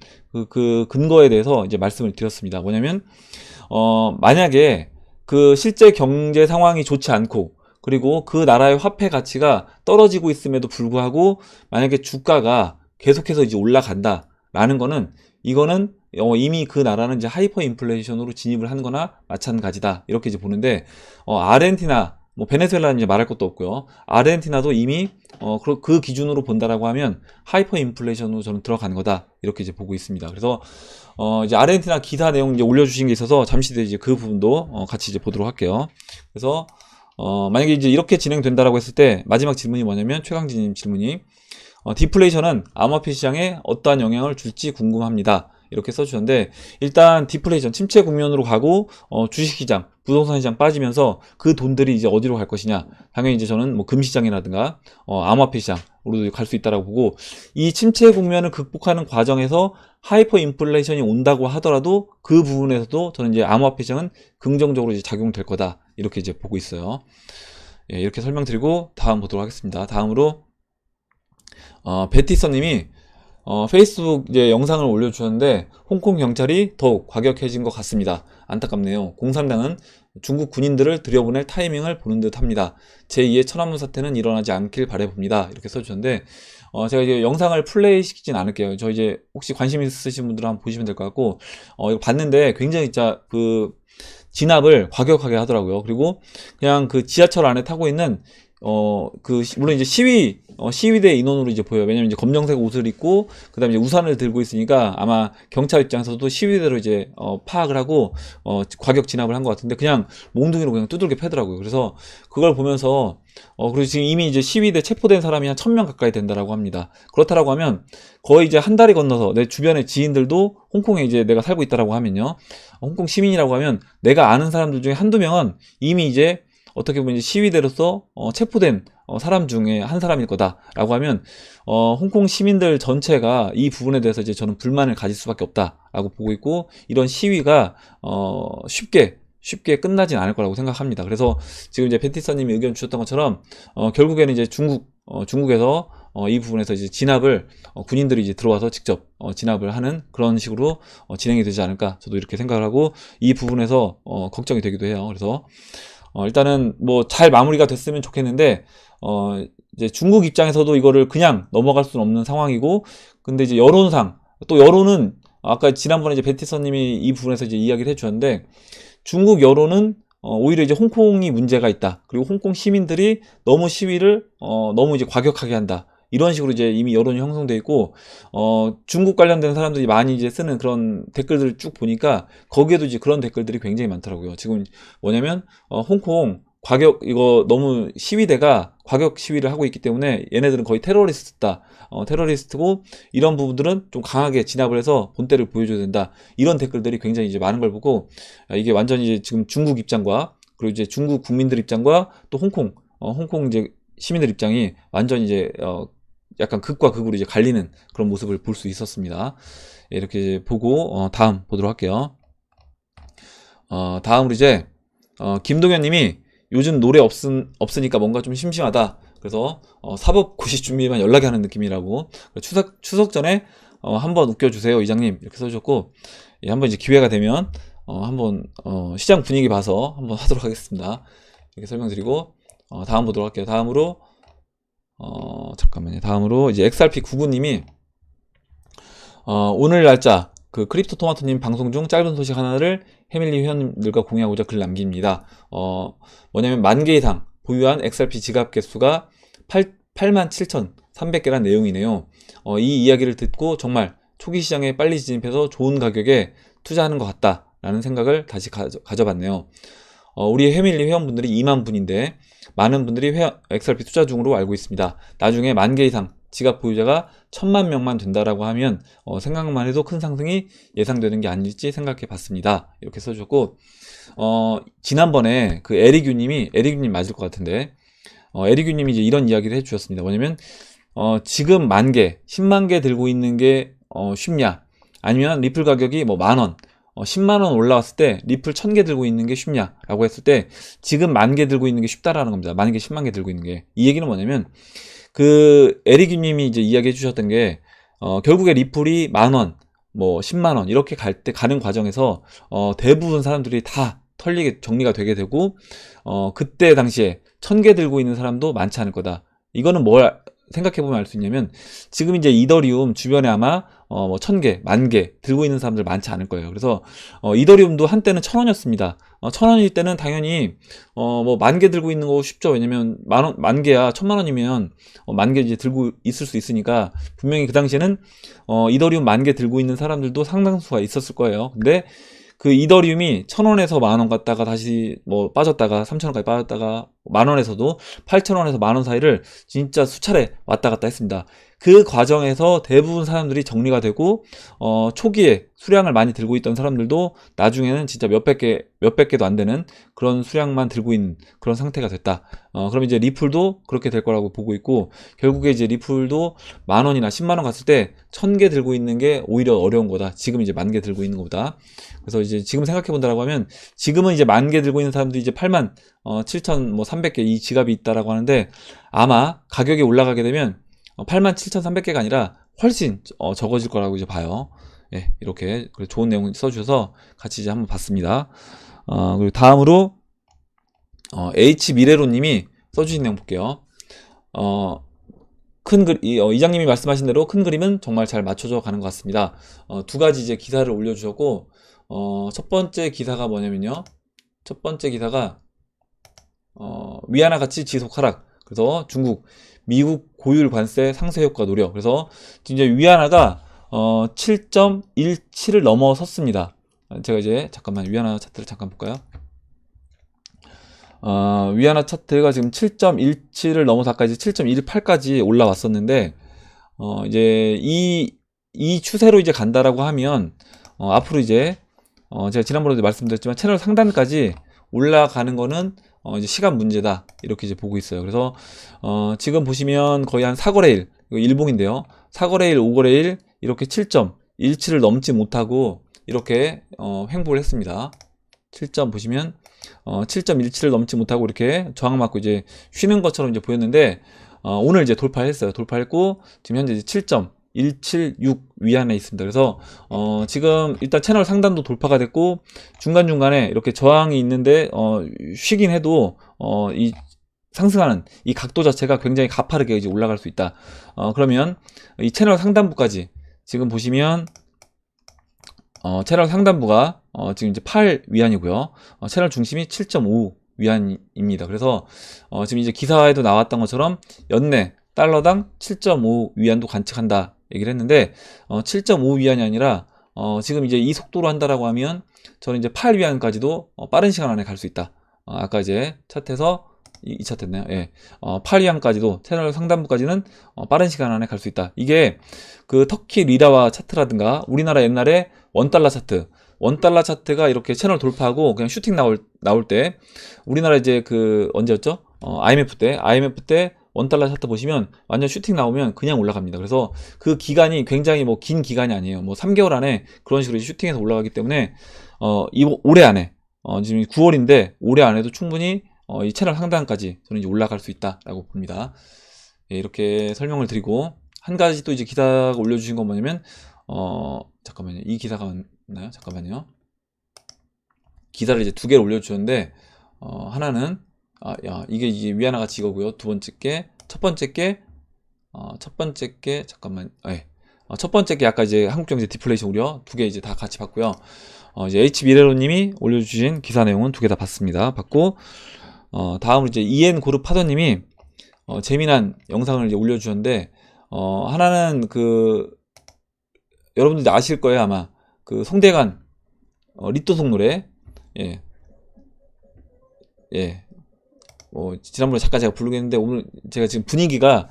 A: 그 근거에 대해서 이제 말씀을 드렸습니다. 뭐냐면 만약에 실제 경제 상황이 좋지 않고, 그리고 그 나라의 화폐 가치가 떨어지고 있음에도 불구하고 만약에 주가가 계속해서 이제 올라간다라는 거는, 이거는 이미 그 나라는 이제 하이퍼 인플레이션으로 진입을 한 거나 마찬가지다. 이렇게 이제 보는데, 아르헨티나, 뭐 베네수엘라는 이제 말할 것도 없고요. 아르헨티나도 이미 그 기준으로 본다라고 하면 하이퍼 인플레이션으로 저는 들어간 거다. 이렇게 이제 보고 있습니다. 그래서 이제 아르헨티나 기사 내용 이제 올려주신 게 있어서 잠시 뒤에 이제 그 부분도 같이 이제 보도록 할게요. 그래서 만약에 이제 이렇게 진행된다라고 했을 때 마지막 질문이 뭐냐면, 최강진님 질문이 디플레이션은 암호화폐 시장에 어떠한 영향을 줄지 궁금합니다. 이렇게 써주셨는데, 일단 디플레이션 침체 국면으로 가고 주식시장, 부동산 시장 빠지면서 그 돈들이 이제 어디로 갈 것이냐, 당연히 이제 저는 뭐 금시장이라든가 암호화폐 시장으로도 갈 수 있다라고 보고, 이 침체 국면을 극복하는 과정에서 하이퍼 인플레이션이 온다고 하더라도 그 부분에서도 저는 이제 암호화폐 시장은 긍정적으로 이제 작용될 거다. 이렇게 이제 보고 있어요. 예, 이렇게 설명드리고 다음 보도록 하겠습니다. 다음으로 베티서님이 페이스북 이제 영상을 올려주셨는데, 홍콩 경찰이 더욱 과격해진 것 같습니다. 안타깝네요. 공산당은 중국 군인들을 들여보낼 타이밍을 보는 듯 합니다. 제2의 천안문 사태는 일어나지 않길 바라봅니다. 이렇게 써주셨는데, 제가 이제 영상을 플레이 시키진 않을게요. 저 이제 혹시 관심 있으신 분들은 한번 보시면 될 것 같고, 이거 봤는데 굉장히 진짜 진압을 과격하게 하더라고요. 그리고 그냥 지하철 안에 타고 있는 물론 이제 시위대 인원으로 이제 보여요. 왜냐면 이제 검정색 옷을 입고, 그 다음에 이제 우산을 들고 있으니까 아마 경찰 입장에서도 시위대로 이제, 파악을 하고, 과격 진압을 한 것 같은데, 그냥 몽둥이로 그냥 두들겨 패더라고요. 그래서 그걸 보면서, 그리고 지금 이미 이제 시위대 체포된 사람이 한 1000명 가까이 된다라고 합니다. 그렇다라고 하면, 거의 이제 한 달이 건너서 내 주변의 지인들도 홍콩에 이제 내가 살고 있다라고 하면요. 홍콩 시민이라고 하면 내가 아는 사람들 중에 한두 명은 이미 이제 어떻게 보면 이제 시위대로서 체포된 사람 중에 한 사람일 거다라고 하면 홍콩 시민들 전체가 이 부분에 대해서 이제 저는 불만을 가질 수밖에 없다라고 보고 있고 이런 시위가 쉽게 끝나진 않을 거라고 생각합니다. 그래서 지금 이제 벤티서님이 의견 주셨던 것처럼 결국에는 이제 중국에서 이 부분에서 이제 진압을 군인들이 이제 들어와서 직접 진압을 하는 그런 식으로 진행이 되지 않을까 저도 이렇게 생각을 하고 이 부분에서 걱정이 되기도 해요. 그래서 일단은 뭐 잘 마무리가 됐으면 좋겠는데 이제 중국 입장에서도 이거를 그냥 넘어갈 수는 없는 상황이고 근데 이제 여론상 또 여론은 아까 지난번에 이제 베티서님이 이 부분에서 이제 이야기를 해주셨는데 중국 여론은 오히려 이제 홍콩이 문제가 있다. 그리고 홍콩 시민들이 너무 시위를 너무 이제 과격하게 한다. 이런 식으로 이제 이미 여론이 형성돼 있고 중국 관련된 사람들이 많이 이제 쓰는 그런 댓글들을 쭉 보니까 거기에도 이제 그런 댓글들이 굉장히 많더라고요. 지금 뭐냐면 홍콩 이거 너무 시위대가 과격 시위를 하고 있기 때문에 얘네들은 거의 테러리스트다. 테러리스트고 이런 부분들은 좀 강하게 진압을 해서 본때를 보여줘야 된다. 이런 댓글들이 굉장히 이제 많은 걸 보고 이게 완전히 이제 지금 중국 입장과 그리고 이제 중국 국민들 입장과 또 홍콩 이제 시민들 입장이 완전히 이제 약간 극과 극으로 이제 갈리는 그런 모습을 볼 수 있었습니다. 이렇게 보고 다음 보도록 할게요. 다음으로 이제 김동현님이 요즘 노래 없으니까 뭔가 좀 심심하다. 그래서 사법고시 준비만 연락이 하는 느낌이라고 추석 전에 한번 웃겨주세요 이장님 이렇게 써주셨고 예, 한번 이제 기회가 되면 한번 시장 분위기 봐서 한번 하도록 하겠습니다. 이렇게 설명드리고 다음 보도록 할게요. 다음으로 잠깐만요. 다음으로 이제 XRP99님이 오늘 날짜 그 크립토 토마토님 방송 중 짧은 소식 하나를 해밀리 회원님들과 공유하고자 글 남깁니다. 뭐냐면 10,000개 이상 보유한 XRP 지갑 개수가 87,300개란 내용이네요. 이 이야기를 듣고 정말 초기 시장에 빨리 진입해서 좋은 가격에 투자하는 것 같다라는 생각을 다시 가져봤네요. 우리 해밀리 회원분들이 2만 분인데 많은 분들이 XRP 투자 중으로 알고 있습니다. 나중에 10,000개 이상 지갑 보유자가 1000만 명만 된다라고 하면 생각만 해도 큰 상승이 예상되는 게 아닐지 생각해 봤습니다. 이렇게 써주셨고 지난번에 그 에리규님 맞을 것 같은데 에리규님이 이제 이런 이야기를 해주셨습니다. 뭐냐면 지금 10,000개, 10만 개 들고 있는 게 쉽냐? 아니면 리플 가격이 뭐 10,000원 10만원 올라왔을 때 리플 1000개 들고 있는 게 쉽냐라고 했을 때 지금 10,000개 들고 있는 게 쉽다라는 겁니다. 10,000개, 10만 개 들고 있는 게. 이 얘기는 뭐냐면 그 에리규님이 이제 이야기해 주셨던 게 결국에 리플이 10,000원, 뭐 10만원 이렇게 가는 과정에서 대부분 사람들이 다 털리게 정리가 되게 되고 그때 당시에 1000개 들고 있는 사람도 많지 않을 거다. 이거는 뭘 생각해보면 알 수 있냐면 지금 이제 이더리움 주변에 아마 뭐 1000개, 10,000개 들고 있는 사람들 많지 않을 거예요. 그래서 이더리움도 한때는 1,000원이었습니다. 1,000원일 때는 당연히 뭐 10,000개 들고 있는 거 쉽죠. 왜냐면 10,000개야 1,000,000원이면 10,000개 이제 들고 있을 수 있으니까 분명히 그 당시에는 이더리움 10,000개 들고 있는 사람들도 상당수가 있었을 거예요. 근데 그 이더리움이 1,000원에서 10,000원 갔다가 다시 뭐 빠졌다가 3,000원까지 빠졌다가 10,000원에서도 8,000원에서 10,000원 사이를 진짜 수차례 왔다 갔다 했습니다. 그 과정에서 대부분 사람들이 정리가 되고 초기에 수량을 많이 들고 있던 사람들도 나중에는 진짜 몇백 개도 안 되는 그런 수량만 들고 있는 그런 상태가 됐다. 그럼 이제 리플도 그렇게 될 거라고 보고 있고 결국에 이제 리플도 10,000원이나 10만원 갔을 때 1,000개 들고 있는 게 오히려 어려운 거다. 지금 이제 10,000개 들고 있는 거다. 그래서 이제 지금 생각해 본다라고 하면 지금은 이제 10,000개 들고 있는 사람들이 이제 87,300개 이 지갑이 있다라고 하는데 아마 가격이 올라가게 되면 87,300개가 아니라 훨씬 적어질 거라고 이제 봐요. 예, 이렇게 좋은 내용 써주셔서 같이 이제 한번 봤습니다. 그리고 다음으로 H미래로님이 써주신 내용 볼게요. 이장님이 말씀하신 대로 큰 그림은 정말 잘 맞춰져 가는 것 같습니다. 두 가지 이제 기사를 올려주셨고 첫 번째 기사가 뭐냐면요. 첫 번째 기사가 위안화 가치 지속 하락. 그래서 중국, 미국 고율 관세 상쇄 효과 노려. 그래서 지금 이제 위안화가 7.17을 넘어섰습니다. 제가 이제 잠깐만 위안화 차트를 잠깐 볼까요? 위안화 차트가 지금 7.17을 넘어서 아까 이제 7.18까지 올라왔었는데, 이제 이 추세로 이제 간다라고 하면, 앞으로 이제, 제가 지난번에도 말씀드렸지만 채널 상단까지 올라가는 거는, 이제 시간 문제다. 이렇게 이제 보고 있어요. 그래서, 지금 보시면 거의 한 4거래일, 이거 일봉인데요. 4거래일, 5거래일, 이렇게 7.17을 넘지 못하고, 이렇게, 횡보를 했습니다. 7점 보시면, 7.17을 넘지 못하고 이렇게 저항 맞고 이제 쉬는 것처럼 이제 보였는데, 오늘 이제 돌파했어요. 돌파했고, 지금 현재 이제 7.176 위안에 있습니다. 그래서, 지금 일단 채널 상단도 돌파가 됐고, 중간중간에 이렇게 저항이 있는데, 쉬긴 해도, 이 상승하는 이 각도 자체가 굉장히 가파르게 이제 올라갈 수 있다. 그러면 이 채널 상단부까지 지금 보시면, 채널 상단부가 지금 이제 8위안이고요. 채널 중심이 7.5 위안입니다. 그래서 지금 이제 기사에도 나왔던 것처럼 연내 달러당 7.5 위안도 관측한다 얘기를 했는데 7.5 위안이 아니라 지금 이제 이 속도로 한다라고 하면 저는 이제 8위안까지도 빠른 시간 안에 갈 수 있다. 아까 이제 차트에서 이 차트였네요. 예. 8위안까지도 채널 상단부까지는 빠른 시간 안에 갈 수 있다. 이게 그 터키 리라와 차트라든가 우리나라 옛날에 원달러 차트, 원달러 차트가 이렇게 채널 돌파하고 그냥 슈팅 나올 때 우리나라 이제 그 언제였죠? IMF 때 원달러 차트 보시면 완전 슈팅 나오면 그냥 올라갑니다. 그래서 그 기간이 굉장히 뭐 긴 기간이 아니에요. 뭐 3개월 안에 그런 식으로 슈팅해서 올라가기 때문에 올해 안에 지금 9월인데 올해 안에도 충분히 이 채널 상단까지 저는 이제 올라갈 수 있다라고 봅니다. 예, 이렇게 설명을 드리고 한 가지 또 이제 기사가 올려주신 건 뭐냐면 잠깐만요. 이 기사가 맞나요? 잠깐만요. 기사를 이제 두 개를 올려주셨는데 하나는 이게 이제 위안화 가치 이거고요. 첫 번째 게 잠깐만. 예. 첫 번째 게 아까 이제 한국경제 디플레이션 우려 두 개 이제 다 같이 봤고요. 이제 H미래로님이 올려주신 기사 내용은 두 개 다 봤습니다. 봤고 다음으로 이제 EN 고르 파더님이 재미난 영상을 이제 올려주셨는데 하나는 그 여러분들 아실 거예요 아마 그 송대관 리또송 노래 예. 지난번에 잠깐 제가 부르긴 했는데 오늘 제가 지금 분위기가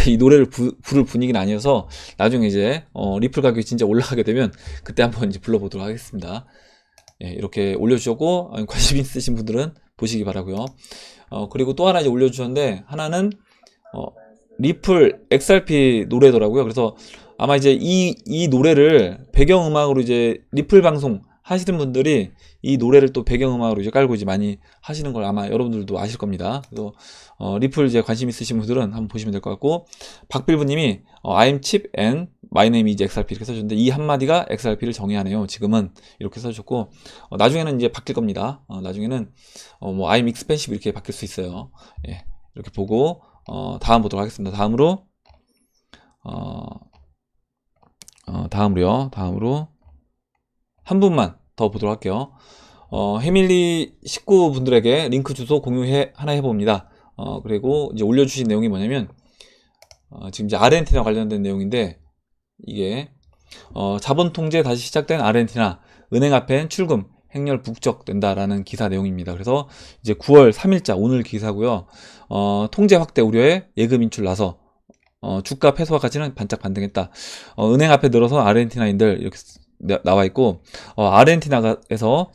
A: 이 노래를 부를 분위기는 아니어서 나중에 이제 리플 가격이 진짜 올라가게 되면 그때 한번 이제 불러보도록 하겠습니다. 예, 이렇게 올려주셨고 관심 있으신 분들은 보시기 바라고요. 그리고 또 하나 이제 올려주셨는데 하나는 리플 XRP 노래더라고요. 그래서 아마 이제 이 노래를 배경음악으로 이제 리플 방송 하시는 분들이 이 노래를 또 배경음악으로 이제 깔고 이제 많이 하시는 걸 아마 여러분들도 아실 겁니다. 그래서 리플 이제 관심 있으신 분들은 한번 보시면 될 것 같고 박빌부님이 I'm cheap and my name is XRP 이렇게 써주셨는데 이 한마디가 XRP를 정의하네요. 지금은 이렇게 써주셨고 나중에는 이제 바뀔 겁니다. 나중에는 뭐 I'm expensive 이렇게 바뀔 수 있어요. 예, 이렇게 보고 다음 보도록 하겠습니다. 다음으로 한 분만 더 보도록 할게요. 해밀리 식구분들에게 링크 주소 하나 해봅니다. 그리고 이제 올려주신 내용이 뭐냐면 지금 이제 아르헨티나 관련된 내용인데 이게 자본 통제 다시 시작된 아르헨티나 은행 앞엔 출금 행렬 북적된다라는 기사 내용입니다. 그래서 이제 9월 3일자 오늘 기사고요. 통제 확대 우려에 예금 인출 나서 주가 패소와 가치는 반짝 반등했다. 은행 앞에 늘어서 아르헨티나인들 이렇게 나와 있고 아르헨티나에서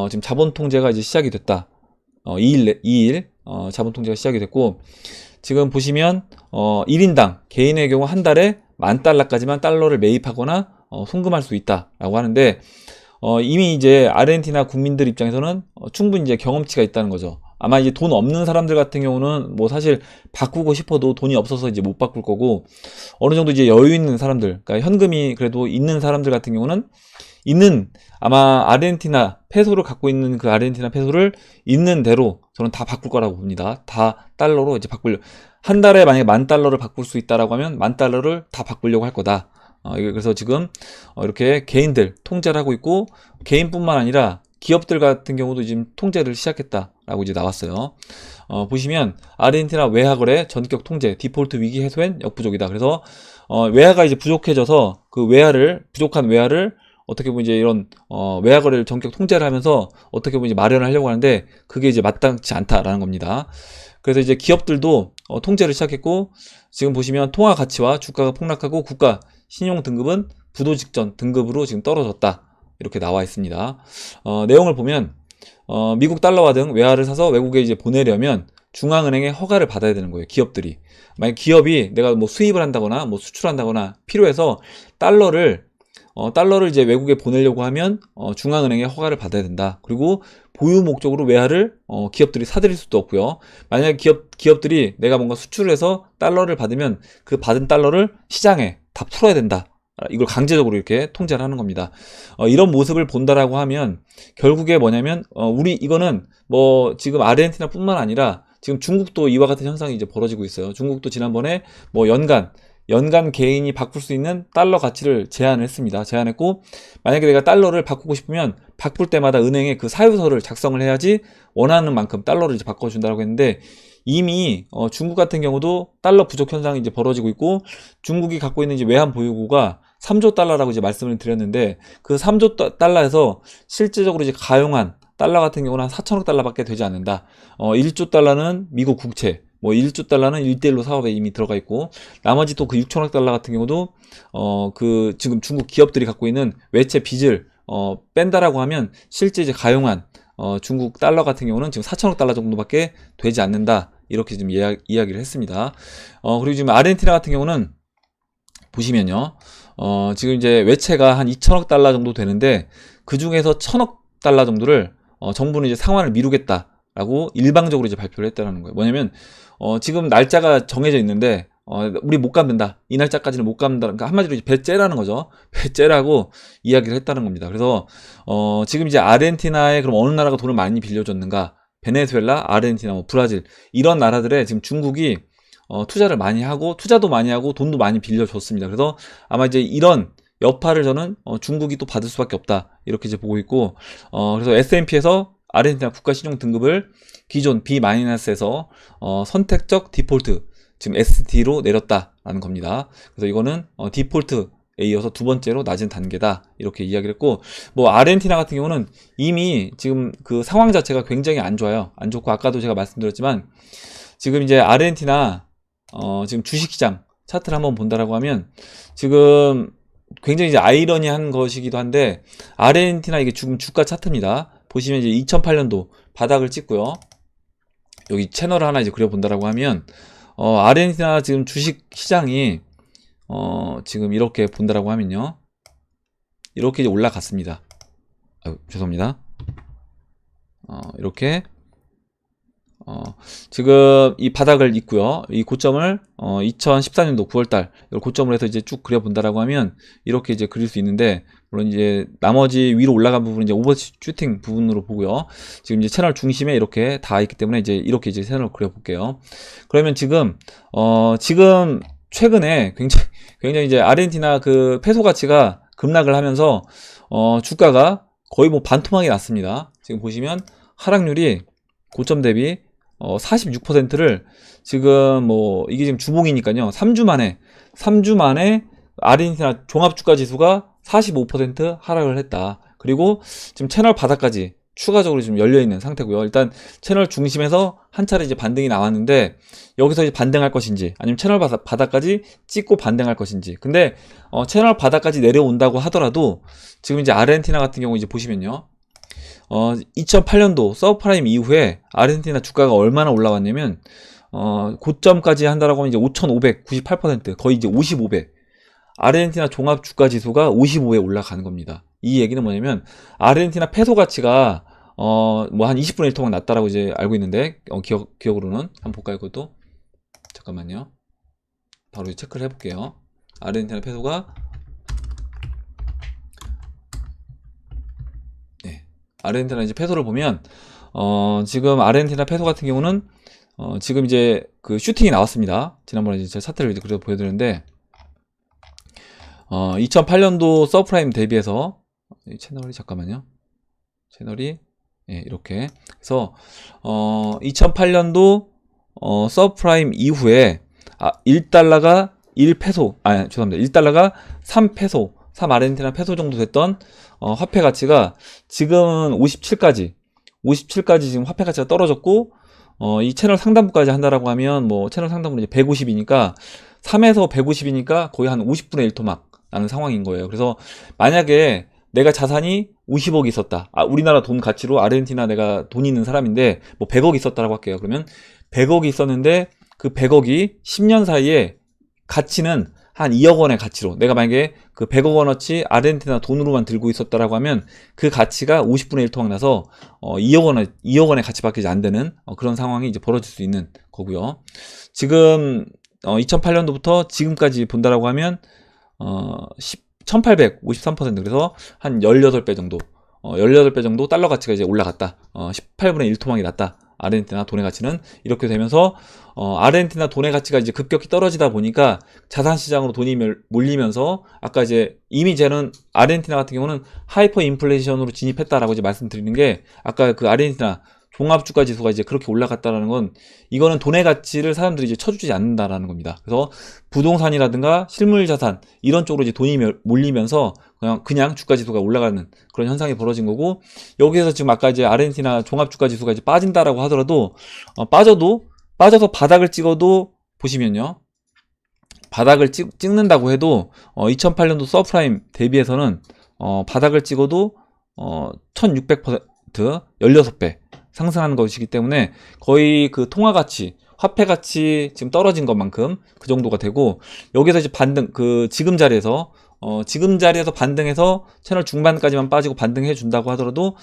A: 지금 자본 통제가 이제 시작이 됐다. 2일 자본 통제가 시작이 됐고 지금 보시면 1인당 개인의 경우 한 달에 $10,000까지만 달러를 매입하거나 송금할 수 있다라고 하는데 이미 이제 아르헨티나 국민들 입장에서는 충분히 이제 경험치가 있다는 거죠. 아마 이제 돈 없는 사람들 같은 경우는 뭐 사실 바꾸고 싶어도 돈이 없어서 이제 못 바꿀 거고 어느 정도 이제 여유 있는 사람들, 그러니까 현금이 그래도 있는 사람들 같은 경우는 아마 아르헨티나 페소를 갖고 있는 그 아르헨티나 페소를 있는 대로 저는 다 바꿀 거라고 봅니다. 다 달러로 이제 한 달에 만약에 $10,000를 바꿀 수 있다라고 하면 $10,000를 다 바꾸려고 할 거다. 그래서 지금 이렇게 개인들 통제를 하고 있고 개인뿐만 아니라 기업들 같은 경우도 지금 통제를 시작했다라고 이제 나왔어요. 보시면 아르헨티나 외화거래 전격 통제 디폴트 위기 해소엔 역부족이다. 그래서 외화가 이제 부족해져서 그 부족한 외화를 어떻게 보면 이제 이런 외화 거래를 전격 통제를 하면서 어떻게 보면 이제 마련을 하려고 하는데 그게 이제 마땅치 않다라는 겁니다. 그래서 이제 기업들도 통제를 시작했고 지금 보시면 통화 가치와 주가가 폭락하고 국가 신용 등급은 부도 직전 등급으로 지금 떨어졌다. 이렇게 나와 있습니다. 내용을 보면 미국 달러화 등 외화를 사서 외국에 이제 보내려면 중앙은행의 허가를 받아야 되는 거예요. 기업들이. 만약 기업이 내가 뭐 수입을 한다거나 뭐 수출한다거나 필요해서 달러를 이제 외국에 보내려고 하면 중앙은행의 허가를 받아야 된다. 그리고 보유 목적으로 외화를 기업들이 사들일 수도 없고요. 만약에 기업들이 내가 뭔가 수출을 해서 달러를 받으면 그 받은 달러를 시장에 다 풀어야 된다. 이걸 강제적으로 이렇게 통제를 하는 겁니다. 이런 모습을 본다라고 하면 결국에 뭐냐면 이거는 뭐 지금 아르헨티나뿐만 아니라 지금 중국도 이와 같은 현상이 이제 벌어지고 있어요. 중국도 지난번에 뭐 연간 개인이 바꿀 수 있는 달러 가치를 제한을 했습니다. 제한했고 만약에 내가 달러를 바꾸고 싶으면 바꿀 때마다 은행에 그 사유서를 작성을 해야지 원하는 만큼 달러를 이제 바꿔준다고 했는데 이미 중국 같은 경우도 달러 부족 현상이 이제 벌어지고 있고 중국이 갖고 있는 이제 외환 보유고가 3조 달러라고 이제 말씀을 드렸는데 그 3조 달러에서 실제적으로 이제 가용한 달러 같은 경우는 한 4천억 달러밖에 되지 않는다. 1조 달러는 미국 국채, 뭐 1조 달러는 1대1로 사업에 이미 들어가 있고 나머지 또 그 6천억 달러 같은 경우도 그 지금 중국 기업들이 갖고 있는 외채 빚을 뺀다라고 하면 실제 이제 가용한 중국 달러 같은 경우는 지금 4천억 달러 정도밖에 되지 않는다. 이렇게 지금 이야기를 했습니다. 그리고 지금 아르헨티나 같은 경우는 보시면요. 지금 이제 외채가 한 2천억 달러 정도 되는데 그 중에서 1천억 달러 정도를 정부는 이제 상환을 미루겠다라고 일방적으로 이제 발표를 했다는 거예요. 뭐냐면 지금 날짜가 정해져 있는데 우리 못 갚는다. 이 날짜까지는 못 갚는다. 그러니까 한마디로 이제 배째라는 거죠. 배째라고 이야기를 했다는 겁니다. 그래서 지금 이제 아르헨티나에 그럼 어느 나라가 돈을 많이 빌려줬는가? 베네수엘라, 아르헨티나, 뭐 브라질 이런 나라들에 지금 중국이 투자를 많이 하고 투자도 많이 하고 돈도 많이 빌려줬습니다. 그래서 아마 이제 이런 여파를 저는 중국이 또 받을 수밖에 없다 이렇게 이제 보고 있고 그래서 S&P에서 아르헨티나 국가 신용 등급을 기존 B-에서 선택적 디폴트 지금 SD로 내렸다라는 겁니다. 그래서 이거는 디폴트에 이어서 두 번째로 낮은 단계다 이렇게 이야기를 했고 뭐 아르헨티나 같은 경우는 이미 지금 그 상황 자체가 굉장히 안 좋아요. 안 좋고 아까도 제가 말씀드렸지만 지금 이제 아르헨티나 지금 주식시장 차트를 한번 본다라고 하면 지금 굉장히 이제 아이러니한 것이기도 한데 아르헨티나 이게 지금 주가 차트입니다. 보시면 이제 2008년도 바닥을 찍고요. 여기 채널을 하나 이제 그려본다라고 하면 아르헨티나 지금 주식 시장이 지금 이렇게 본다라고 하면요. 이렇게 이제 올라갔습니다. 죄송합니다. 이렇게 지금 이 바닥을 잇고요. 이 고점을 2014년도 9월달 이걸 고점으로 해서 이제 쭉 그려본다라고 하면 이렇게 이제 그릴 수 있는데 물론 이제 나머지 위로 올라간 부분은 이제 오버슈팅 부분으로 보고요. 지금 이제 채널 중심에 이렇게 닿아 있기 때문에 이제 이렇게 이제 채널을 그려볼게요. 그러면 지금 지금 최근에 굉장히 이제 아르헨티나 그 페소 가치가 급락을 하면서 주가가 거의 뭐 반토막이 났습니다. 지금 보시면 하락률이 고점 대비 46%를 지금 뭐 이게 지금 주봉이니까요. 3주 만에 아르헨티나 종합주가 지수가 45% 하락을 했다. 그리고 지금 채널 바닥까지 추가적으로 지금 열려 있는 상태고요. 일단 채널 중심에서 한 차례 이제 반등이 나왔는데 여기서 이제 반등할 것인지 아니면 채널 바닥까지 찍고 반등할 것인지. 근데 채널 바닥까지 내려온다고 하더라도 지금 이제 아르헨티나 같은 경우 이제 보시면요. 2008년도 서브프라임 이후에 아르헨티나 주가가 얼마나 올라왔냐면 고점까지 한다라고 하면 이제 5,598% 거의 이제 55배. 아르헨티나 종합 주가 지수가 55에 올라가는 겁니다. 이 얘기는 뭐냐면 아르헨티나 페소 가치가 뭐 한 20분의 1 토막 낮다라고 이제 알고 있는데 기억으로는 한번 볼까요? 그것도 잠깐만요. 바로 체크를 해볼게요. 아르헨티나 페소가 아르헨티나 이제 페소를 보면 지금 아르헨티나 페소 같은 경우는 지금 이제 그 슈팅이 나왔습니다. 지난번에 이제 제 차트를 이제 그래서 보여드렸는데 2008년도 서프라임 대비해서 이 채널이 잠깐만요. 채널이 예, 이렇게. 그래서 2008년도 서브프라임 이후에 1달러가 1페소, 죄송합니다. 1달러가 3페소, 3아르헨티나 페소 정도 됐던 화폐 가치가 지금은 57까지 지금 화폐 가치가 떨어졌고, 이 채널 상단부까지 한다라고 하면 뭐 채널 상단부는 이제 150이니까 3에서 150이니까 거의 한 50분의 1 토막 나는 상황인 거예요. 그래서 만약에 내가 자산이 50억이 있었다. 우리나라 돈 가치로 아르헨티나 내가 돈 있는 사람인데 뭐 100억 있었다라고 할게요. 그러면 100억이 있었는데 그 100억이 10년 사이에 가치는 한 2억 원의 가치로, 내가 만약에 그 100억 원어치 아르헨티나 돈으로만 들고 있었다라고 하면 그 가치가 50분의 1 토막 나서 2억 원의 가치밖에 안 되는 그런 상황이 이제 벌어질 수 있는 거고요. 지금 2008년도부터 지금까지 본다라고 하면 1853%, 그래서 한 18배 정도, 18배 정도 달러 가치가 이제 올라갔다. 18분의 1 토막이 났다. 아르헨티나 돈의 가치는 이렇게 되면서 아르헨티나 돈의 가치가 이제 급격히 떨어지다 보니까 자산 시장으로 돈이 몰리면서, 아까 이제 이미 쟤는 아르헨티나 같은 경우는 하이퍼 인플레이션으로 진입했다라고 이제 말씀드리는 게, 아까 그 아르헨티나 종합주가 지수가 이제 그렇게 올라갔다라는 건, 이거는 돈의 가치를 사람들이 이제 쳐주지 않는다라는 겁니다. 그래서 부동산이라든가 실물 자산 이런 쪽으로 이제 돈이 몰리면서 그냥 주가 지수가 올라가는 그런 현상이 벌어진 거고, 여기에서 지금 아까 이제 아르헨티나 종합주가 지수가 이제 빠진다라고 하더라도 빠져서 바닥을 찍어도, 보시면요, 바닥을 찍는다고 해도 2008년도 서프라임 대비해서는 바닥을 찍어도 1600%, 16배 상승하는 것이기 때문에 거의 그 통화 가치, 화폐 가치 지금 떨어진 것만큼 그 정도가 되고, 여기서 이제 반등, 그 지금 자리에서 반등해서 채널 중반까지만 빠지고 반등해 준다고 하더라도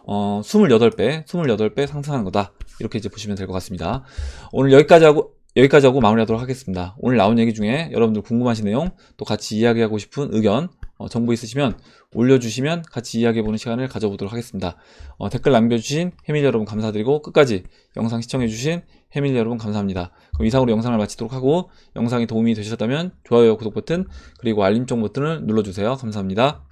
A: 28배 상승하는 거다. 이렇게 이제 보시면 될 것 같습니다. 오늘 여기까지 하고 마무리하도록 하겠습니다. 오늘 나온 얘기 중에 여러분들 궁금하신 내용, 또 같이 이야기하고 싶은 의견, 정보 있으시면 올려주시면 같이 이야기해보는 시간을 가져보도록 하겠습니다. 댓글 남겨주신 해밀 여러분 감사드리고, 끝까지 영상 시청해주신 해밀 여러분 감사합니다. 그럼 이상으로 영상을 마치도록 하고, 영상이 도움이 되셨다면 좋아요, 구독 버튼, 그리고 알림종 버튼을 눌러주세요. 감사합니다.